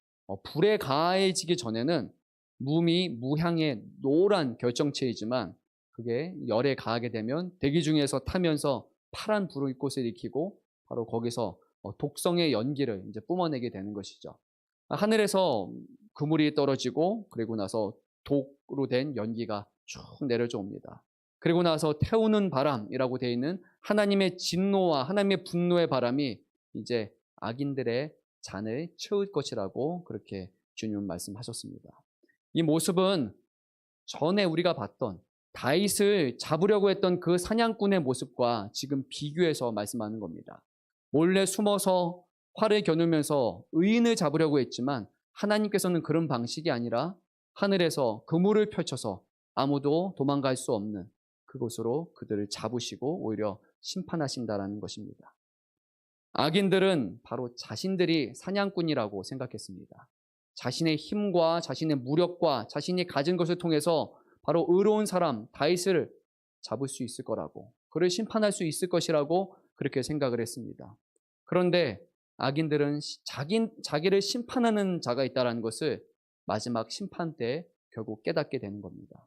불에 가해지기 전에는 무향의 노란 결정체이지만 그게 열에 가하게 되면 대기 중에서 타면서 파란 불꽃을 일으키고 바로 거기서 독성의 연기를 이제 뿜어내게 되는 것이죠. 하늘에서 그물이 떨어지고 그리고 나서 독으로 된 연기가 쭉 내려져 옵니다. 그리고 나서 태우는 바람이라고 되어 있는 하나님의 진노와 하나님의 분노의 바람이 이제 악인들의 잔을 채울 것이라고 그렇게 주님은 말씀하셨습니다. 이 모습은 전에 우리가 봤던 다윗을 잡으려고 했던 그 사냥꾼의 모습과 지금 비교해서 말씀하는 겁니다. 몰래 숨어서 활을 겨누면서 의인을 잡으려고 했지만 하나님께서는 그런 방식이 아니라 하늘에서 그물을 펼쳐서 아무도 도망갈 수 없는 그곳으로 그들을 잡으시고 오히려 심판하신다라는 것입니다. 악인들은 바로 자신들이 사냥꾼이라고 생각했습니다. 자신의 힘과 자신의 무력과 자신이 가진 것을 통해서 바로 의로운 사람 다윗을 잡을 수 있을 거라고, 그를 심판할 수 있을 것이라고 그렇게 생각을 했습니다. 그런데 악인들은 자기를 심판하는 자가 있다는 것을 마지막 심판 때 결국 깨닫게 되는 겁니다.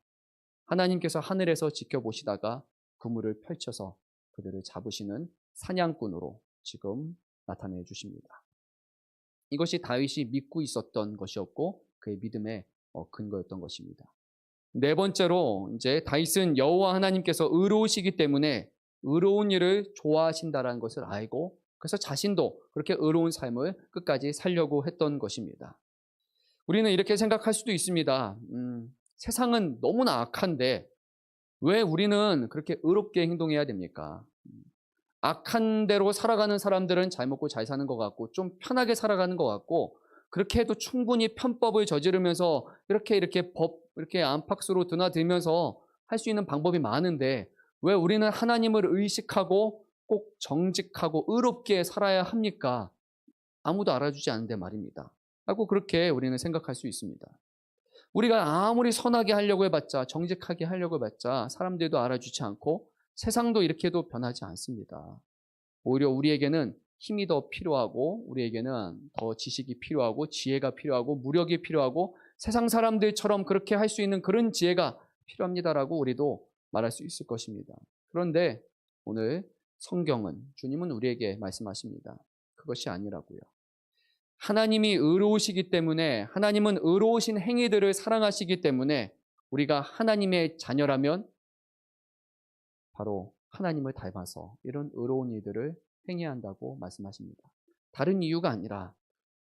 하나님께서 하늘에서 지켜보시다가 그물을 펼쳐서 그들을 잡으시는 사냥꾼으로 지금 나타내 주십니다. 이것이 다윗이 믿고 있었던 것이었고 그의 믿음의 근거였던 것입니다. 네 번째로 이제 다윗은 여호와 하나님께서 의로우시기 때문에 의로운 일을 좋아하신다는 것을 알고 그래서 자신도 그렇게 의로운 삶을 끝까지 살려고 했던 것입니다. 우리는 이렇게 생각할 수도 있습니다. 세상은 너무나 악한데 왜 우리는 그렇게 의롭게 행동해야 됩니까? 악한 대로 살아가는 사람들은 잘 먹고 잘 사는 것 같고 좀 편하게 살아가는 것 같고 그렇게 해도 충분히 편법을 저지르면서 이렇게 안팎으로 드나들면서 할 수 있는 방법이 많은데 왜 우리는 하나님을 의식하고 꼭 정직하고 의롭게 살아야 합니까? 아무도 알아주지 않는데 말입니다. 라고 그렇게 우리는 생각할 수 있습니다. 우리가 아무리 선하게 하려고 해봤자 정직하게 하려고 해봤자 사람들도 알아주지 않고 세상도 이렇게도 변하지 않습니다. 오히려 우리에게는 힘이 더 필요하고 우리에게는 더 지식이 필요하고 지혜가 필요하고 무력이 필요하고 세상 사람들처럼 그렇게 할 수 있는 그런 지혜가 필요합니다라고 우리도 말할 수 있을 것입니다. 그런데 오늘 성경은 주님은 우리에게 말씀하십니다. 그것이 아니라고요. 하나님이 의로우시기 때문에 하나님은 의로우신 행위들을 사랑하시기 때문에 우리가 하나님의 자녀라면 바로 하나님을 닮아서 이런 의로운 일들을 행해야 한다고 말씀하십니다. 다른 이유가 아니라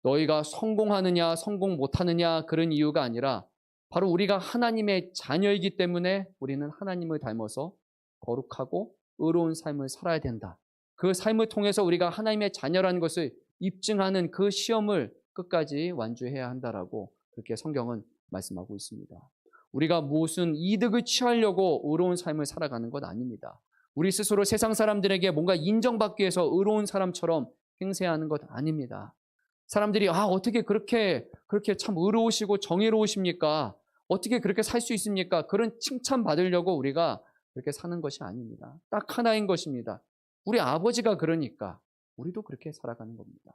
너희가 성공하느냐 성공 못하느냐 그런 이유가 아니라 바로 우리가 하나님의 자녀이기 때문에 우리는 하나님을 닮아서 거룩하고 의로운 삶을 살아야 된다. 그 삶을 통해서 우리가 하나님의 자녀라는 것을 입증하는 그 시험을 끝까지 완주해야 한다라고 그렇게 성경은 말씀하고 있습니다. 우리가 무슨 이득을 취하려고 의로운 삶을 살아가는 것 아닙니다. 우리 스스로 세상 사람들에게 뭔가 인정받기 위해서 의로운 사람처럼 행세하는 것 아닙니다. 사람들이 어떻게 그렇게 참 의로우시고 정의로우십니까? 어떻게 그렇게 살 수 있습니까? 그런 칭찬 받으려고 우리가 그렇게 사는 것이 아닙니다. 딱 하나인 것입니다. 우리 아버지가 그러니까 우리도 그렇게 살아가는 겁니다.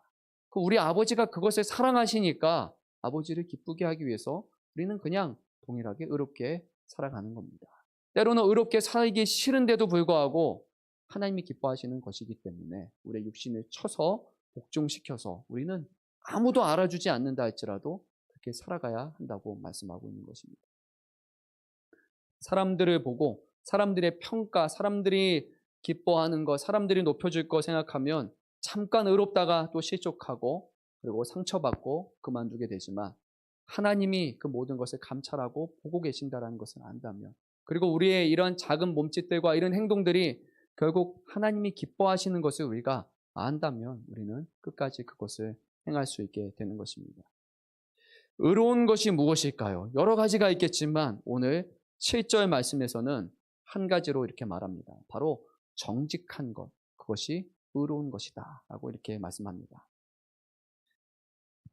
우리 아버지가 그것을 사랑하시니까 아버지를 기쁘게 하기 위해서 우리는 그냥 동일하게 의롭게 살아가는 겁니다. 때로는 의롭게 살기 싫은데도 불구하고 하나님이 기뻐하시는 것이기 때문에 우리의 육신을 쳐서 복종시켜서 우리는 아무도 알아주지 않는다 할지라도 그렇게 살아가야 한다고 말씀하고 있는 것입니다. 사람들을 보고 사람들의 평가, 사람들이 기뻐하는 것, 사람들이 높여줄 거 생각하면 잠깐 의롭다가 또 실족하고 그리고 상처받고 그만두게 되지만 하나님이 그 모든 것을 감찰하고 보고 계신다는 것을 안다면 그리고 우리의 이런 작은 몸짓들과 이런 행동들이 결국 하나님이 기뻐하시는 것을 우리가 안다면 우리는 끝까지 그것을 행할 수 있게 되는 것입니다. 의로운 것이 무엇일까요? 여러 가지가 있겠지만 오늘 7절 말씀에서는 한 가지로 이렇게 말합니다. 바로 정직한 것, 그것이 의로운 것이다 라고 이렇게 말씀합니다.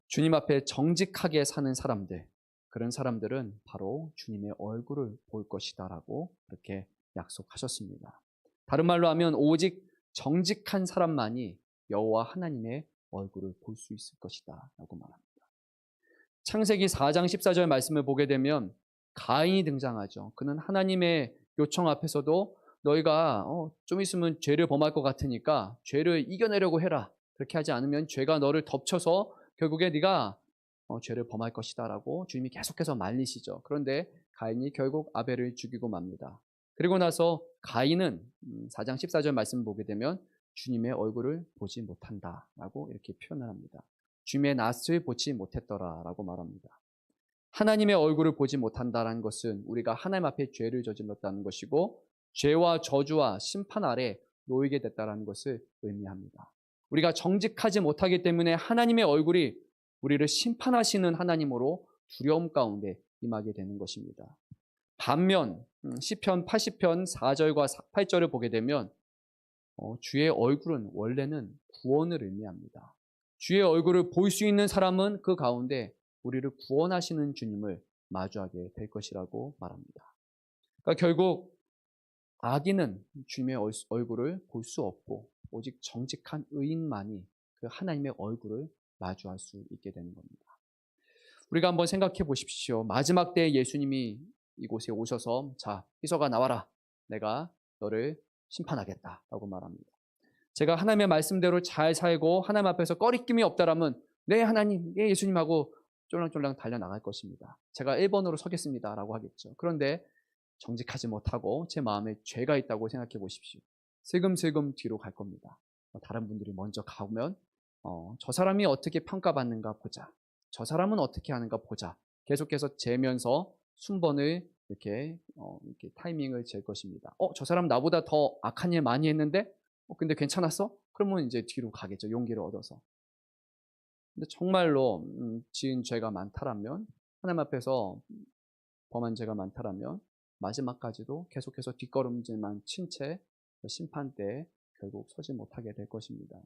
주님 앞에 정직하게 사는 사람들, 그런 사람들은 바로 주님의 얼굴을 볼 것이다 라고 그렇게 약속하셨습니다. 다른 말로 하면 오직 정직한 사람만이 여호와 하나님의 얼굴을 볼 수 있을 것이다 라고 말합니다. 창세기 4장 14절 말씀을 보게 되면 가인이 등장하죠. 그는 하나님의 요청 앞에서도 너희가 좀 있으면 죄를 범할 것 같으니까 죄를 이겨내려고 해라. 그렇게 하지 않으면 죄가 너를 덮쳐서 결국에 네가 죄를 범할 것이다 라고 주님이 계속해서 말리시죠. 그런데 가인이 결국 아벨을 죽이고 맙니다. 그리고 나서 가인은 4장 14절 말씀을 보게 되면 주님의 얼굴을 보지 못한다 라고 이렇게 표현을 합니다. 주님의 낯을 보지 못했더라 라고 말합니다. 하나님의 얼굴을 보지 못한다는 것은 우리가 하나님 앞에 죄를 저질렀다는 것이고 죄와 저주와 심판 아래 놓이게 됐다는 것을 의미합니다. 우리가 정직하지 못하기 때문에 하나님의 얼굴이 우리를 심판하시는 하나님으로 두려움 가운데 임하게 되는 것입니다. 반면 시편 80편 4절과 8절을 보게 되면 주의 얼굴은 원래는 구원을 의미합니다. 주의 얼굴을 볼 수 있는 사람은 그 가운데 우리를 구원하시는 주님을 마주하게 될 것이라고 말합니다. 그러니까 결국 악인은 주님의 얼굴을 볼 수 없고 오직 정직한 의인만이 그 하나님의 얼굴을 마주할 수 있게 되는 겁니다. 우리가 한번 생각해 보십시오. 마지막 때에 예수님이 이곳에 오셔서 자, 희석아 나와라. 내가 너를 심판하겠다라고 말합니다. 제가 하나님의 말씀대로 잘 살고 하나님 앞에서 꺼리낌이 없다라면 네 하나님, 네 예수님하고 쫄랑쫄랑 달려나갈 것입니다. 제가 1번으로 서겠습니다라고 하겠죠. 그런데 정직하지 못하고 제 마음에 죄가 있다고 생각해 보십시오. 슬금슬금 뒤로 갈 겁니다. 다른 분들이 먼저 가면 저 사람이 어떻게 평가받는가 보자. 저 사람은 어떻게 하는가 보자. 계속해서 재면서 순번을 이렇게 타이밍을 잴 것입니다. 저 사람 나보다 더 악한 일 많이 했는데 근데 괜찮았어? 그러면 이제 뒤로 가겠죠. 용기를 얻어서. 근데 정말로 지은 죄가 많다라면 하나님 앞에서 범한 죄가 많다라면 마지막까지도 계속해서 뒷걸음질만 친 채 심판 때 결국 서지 못하게 될 것입니다.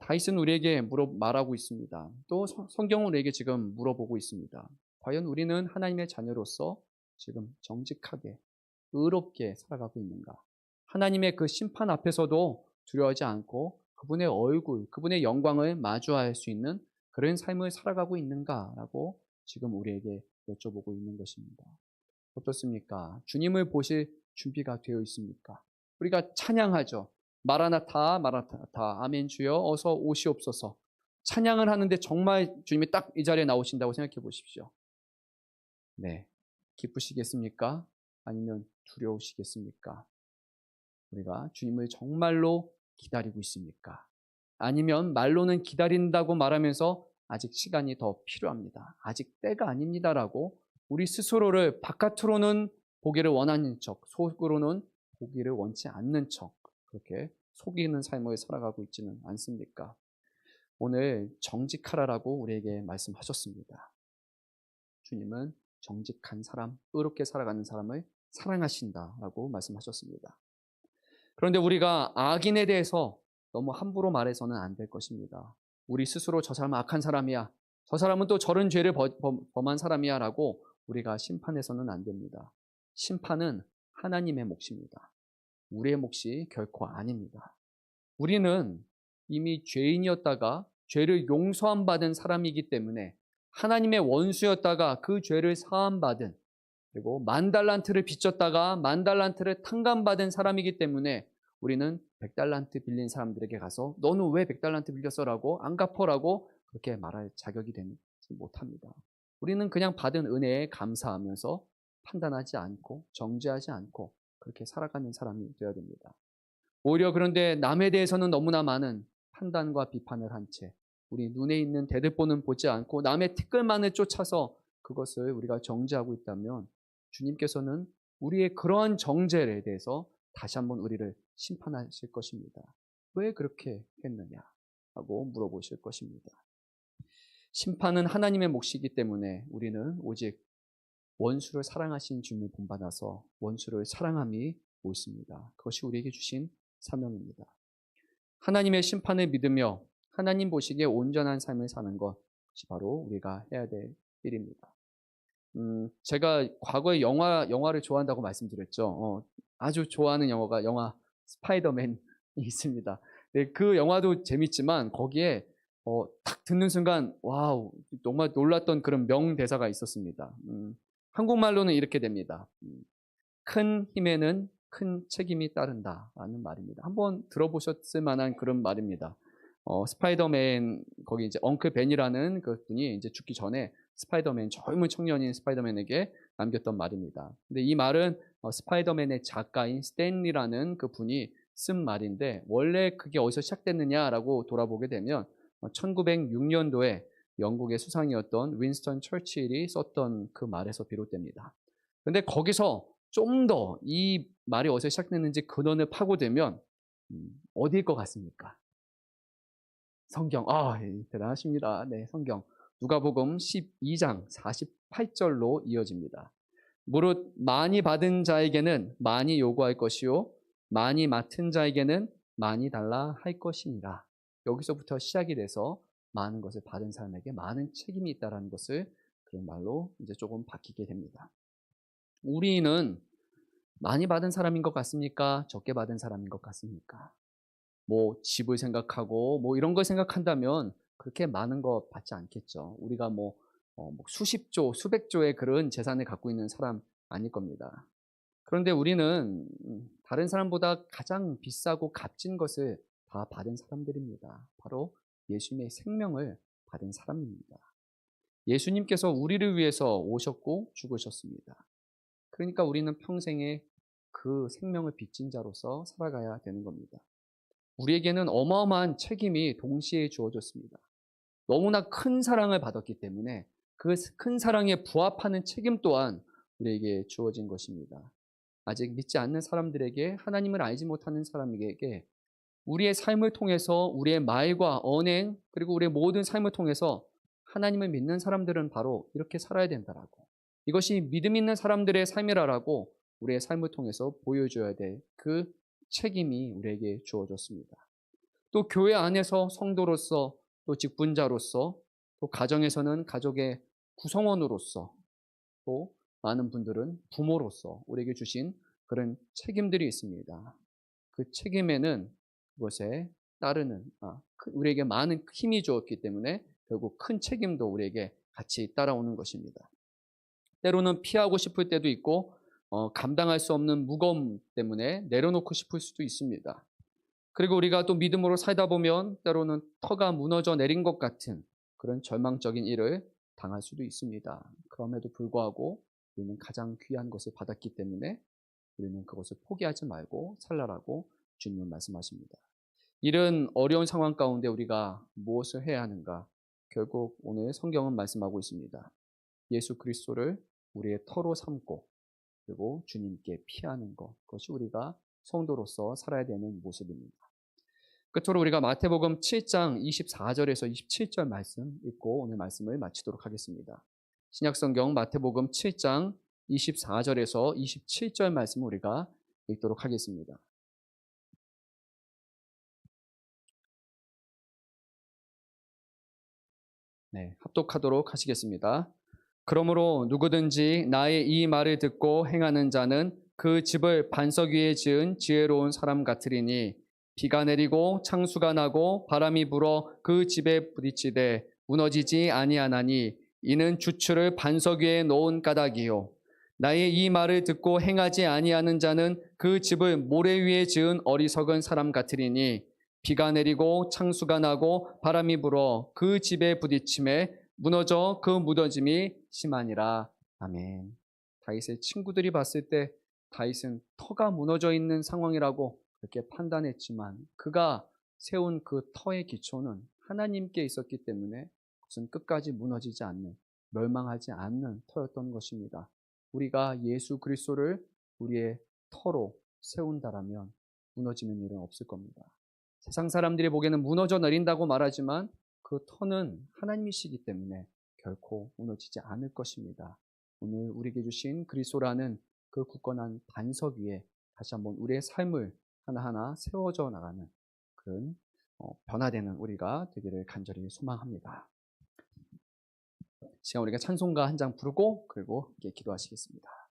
다윗은 우리에게 말하고 있습니다. 또 성경은 우리에게 지금 물어보고 있습니다. 과연 우리는 하나님의 자녀로서 지금 정직하게 의롭게 살아가고 있는가? 하나님의 그 심판 앞에서도 두려워하지 않고 그분의 얼굴, 그분의 영광을 마주할 수 있는 그런 삶을 살아가고 있는가라고 지금 우리에게 여쭤보고 있는 것입니다. 어떻습니까? 주님을 보실 준비가 되어 있습니까? 우리가 찬양하죠. 마라나타, 마라나타, 아멘 주여 어서 오시옵소서. 찬양을 하는데 정말 주님이 딱 이 자리에 나오신다고 생각해 보십시오. 네, 기쁘시겠습니까? 아니면 두려우시겠습니까? 우리가 주님을 정말로 기다리고 있습니까? 아니면 말로는 기다린다고 말하면서 아직 시간이 더 필요합니다. 아직 때가 아닙니다라고 우리 스스로를 바깥으로는 보기를 원하는 척, 속으로는 보기를 원치 않는 척 그렇게 속이는 삶을 살아가고 있지는 않습니까? 오늘 정직하라라고 우리에게 말씀하셨습니다. 주님은 정직한 사람, 의롭게 살아가는 사람을 사랑하신다라고 말씀하셨습니다. 그런데 우리가 악인에 대해서 너무 함부로 말해서는 안 될 것입니다. 우리 스스로 저 사람은 악한 사람이야. 저 사람은 또 저런 죄를 범한 사람이야 라고 우리가 심판해서는 안 됩니다. 심판은 하나님의 몫입니다. 우리의 몫이 결코 아닙니다. 우리는 이미 죄인이었다가 죄를 용서함 받은 사람이기 때문에 하나님의 원수였다가 그 죄를 사함 받은 그리고 10,000달란트를 빚졌다가 10,000달란트를 탕감받은 사람이기 때문에 우리는 100달란트 빌린 사람들에게 가서 너는 왜 100달란트 빌렸어라고 안 갚어라고 그렇게 말할 자격이 되지 못합니다. 우리는 그냥 받은 은혜에 감사하면서 판단하지 않고 정죄하지 않고 그렇게 살아가는 사람이 되어야 됩니다. 오히려 그런데 남에 대해서는 너무나 많은 판단과 비판을 한 채 우리 눈에 있는 대들보는 보지 않고 남의 티끌만을 쫓아서 그것을 우리가 정죄하고 있다면 주님께서는 우리의 그러한 정죄에 대해서 다시 한번 우리를 심판하실 것입니다. 왜 그렇게 했느냐 하고 물어보실 것입니다. 심판은 하나님의 몫이기 때문에 우리는 오직 원수를 사랑하신 주님을 본받아서 원수를 사랑함이 옳습니다. 그것이 우리에게 주신 사명입니다. 하나님의 심판을 믿으며 하나님 보시기에 온전한 삶을 사는 것이 바로 우리가 해야 될 일입니다. 제가 과거에 영화를 좋아한다고 말씀드렸죠. 아주 좋아하는 영화 스파이더맨이 있습니다. 네, 그 영화도 재밌지만 거기에 딱 듣는 순간 와우 정말 놀랐던 그런 명대사가 있었습니다. 한국말로는 이렇게 됩니다. 큰 힘에는 큰 책임이 따른다라는 말입니다. 한번 들어보셨을 만한 그런 말입니다. 스파이더맨 거기 이제 엉클 벤이라는 그 분이 이제 죽기 전에 스파이더맨 젊은 청년인 스파이더맨에게 남겼던 말입니다. 근데 이 말은 스파이더맨의 작가인 스탠리라는 그 분이 쓴 말인데 원래 그게 어디서 시작됐느냐라고 돌아보게 되면 1906년도에 영국의 수상이었던 윈스턴 처칠이 썼던 그 말에서 비롯됩니다. 근데 거기서 좀 더 이 말이 어디서 시작됐는지 근원을 파고들면 어디일 것 같습니까? 성경. 대단하십니다. 네, 성경. 누가복음 12장 48절로 이어집니다. 무릇 많이 받은 자에게는 많이 요구할 것이요 많이 맡은 자에게는 많이 달라 할 것이니라. 여기서부터 시작이 돼서 많은 것을 받은 사람에게 많은 책임이 있다는 것을 그런 말로 이제 조금 바뀌게 됩니다. 우리는 많이 받은 사람인 것 같습니까? 적게 받은 사람인 것 같습니까? 뭐 집을 생각하고 뭐 이런 걸 생각한다면 그렇게 많은 거 받지 않겠죠. 우리가 뭐 수십조, 수백조의 그런 재산을 갖고 있는 사람 아닐 겁니다. 그런데 우리는 다른 사람보다 가장 비싸고 값진 것을 다 받은 사람들입니다. 바로 예수님의 생명을 받은 사람입니다. 예수님께서 우리를 위해서 오셨고 죽으셨습니다. 그러니까 우리는 평생에 그 생명을 빚진 자로서 살아가야 되는 겁니다. 우리에게는 어마어마한 책임이 동시에 주어졌습니다. 너무나 큰 사랑을 받았기 때문에 그 큰 사랑에 부합하는 책임 또한 우리에게 주어진 것입니다. 아직 믿지 않는 사람들에게 하나님을 알지 못하는 사람에게 우리의 삶을 통해서 우리의 말과 언행 그리고 우리의 모든 삶을 통해서 하나님을 믿는 사람들은 바로 이렇게 살아야 된다라고 이것이 믿음 있는 사람들의 삶이라고 우리의 삶을 통해서 보여줘야 될 그 책임이 우리에게 주어졌습니다. 또 교회 안에서 성도로서 또 직분자로서 또 가정에서는 가족의 구성원으로서 또 많은 분들은 부모로서 우리에게 주신 그런 책임들이 있습니다. 그 책임에는 그것에 따르는 우리에게 많은 힘이 주었기 때문에 결국 큰 책임도 우리에게 같이 따라오는 것입니다. 때로는 피하고 싶을 때도 있고 감당할 수 없는 무거움 때문에 내려놓고 싶을 수도 있습니다. 그리고 우리가 또 믿음으로 살다 보면 때로는 터가 무너져 내린 것 같은 그런 절망적인 일을 당할 수도 있습니다. 그럼에도 불구하고 우리는 가장 귀한 것을 받았기 때문에 우리는 그것을 포기하지 말고 살라라고 주님은 말씀하십니다. 이런 어려운 상황 가운데 우리가 무엇을 해야 하는가? 결국 오늘 성경은 말씀하고 있습니다. 예수 그리스도를 우리의 터로 삼고 그리고 주님께 피하는 것, 그것이 우리가 성도로서 살아야 되는 모습입니다. 끝으로 우리가 마태복음 7장 24절에서 27절 말씀 읽고 오늘 말씀을 마치도록 하겠습니다. 신약성경 마태복음 7장 24절에서 27절 말씀을 우리가 읽도록 하겠습니다. 네, 합독하도록 하시겠습니다. 그러므로 누구든지 나의 이 말을 듣고 행하는 자는 그 집을 반석 위에 지은 지혜로운 사람 같으리니 비가 내리고 창수가 나고 바람이 불어 그 집에 부딪히되 무너지지 아니하나니 이는 주추를 반석 위에 놓은 까닭이요 나의 이 말을 듣고 행하지 아니하는 자는 그 집을 모래 위에 지은 어리석은 사람 같으리니 비가 내리고 창수가 나고 바람이 불어 그 집에 부딪힘에 무너져 그 무너짐이 심하니라. 아멘. 다윗의 친구들이 봤을 때 다윗은 터가 무너져 있는 상황이라고 그렇게 판단했지만 그가 세운 그 터의 기초는 하나님께 있었기 때문에 그것은 끝까지 무너지지 않는, 멸망하지 않는 터였던 것입니다. 우리가 예수 그리스도를 우리의 터로 세운다라면 무너지는 일은 없을 겁니다. 세상 사람들이 보기에는 무너져 내린다고 말하지만 그 터는 하나님이시기 때문에 결코 무너지지 않을 것입니다. 오늘 우리에게 주신 그리스도라는 그 굳건한 반석 위에 다시 한번 우리의 삶을 하나하나 세워져 나가는 그런 변화되는 우리가 되기를 간절히 소망합니다. 시간 우리가 찬송가 한 장 부르고 그리고 함께 기도하시겠습니다.